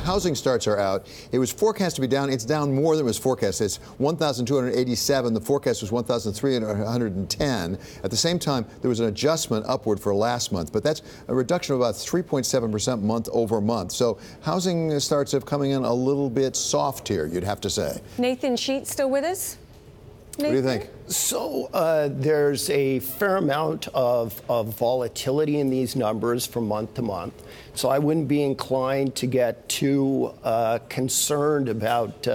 housing starts are out. It was forecast to be down. It's down more than was forecast. It's 1,287. The forecast was 1,310. At the same time, there was an adjustment upward for last month, but that's a reduction of about 3.7% month over month. So housing starts have coming in a little bit soft here, you'd have to say. Nathan Sheet still with us? What do you think? So there's a fair amount of volatility in these numbers from month to month. So I wouldn't be inclined to get too concerned about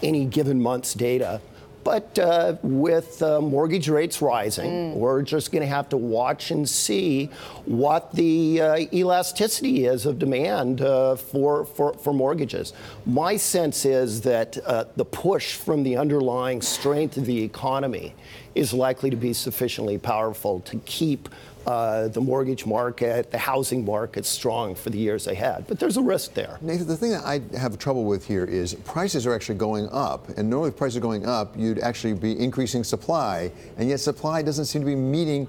any given month's data. But with mortgage rates rising, we're just going to have to watch and see what the elasticity is of demand for mortgages. My sense is that the push from the underlying strength of the economy is likely to be sufficiently powerful to keep the mortgage market, the housing market strong for the years ahead. But there's a risk there. Nathan, the thing that I have trouble with here is prices are actually going up. And normally if prices are going up, you'd actually be increasing supply. And yet supply doesn't seem to be meeting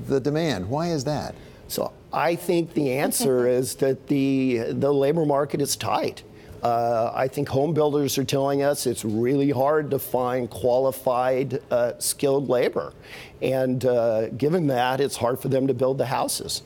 the demand. Why is that? So I think the answer is that the labor market is tight. I think home builders are telling us it's really hard to find qualified, skilled labor. And given that, it's hard for them to build the houses.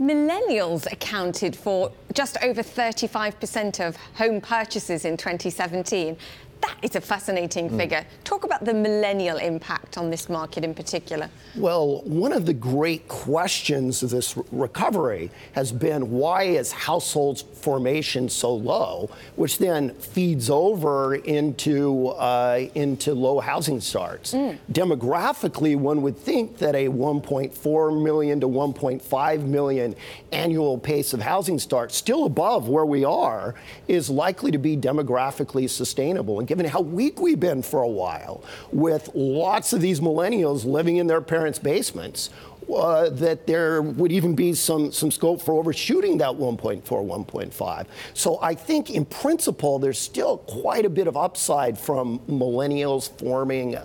Millennials accounted for just over 35% of home purchases in 2017. That is a fascinating figure. Talk about the millennial impact on this market in particular. Well, one of the great questions of this recovery has been, why is household formation so low, which then feeds over into low housing starts. Demographically, one would think that a 1.4 million to 1.5 million annual pace of housing starts, still above where we are, is likely to be demographically sustainable. And given how weak we've been for a while, with lots of these millennials living in their parents' basements, that there would even be some scope for overshooting that 1.4, 1.5. So I think in principle, there's still quite a bit of upside from millennials forming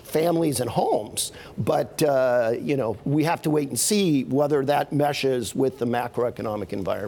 families and homes. But, we have to wait and see whether that meshes with the macroeconomic environment.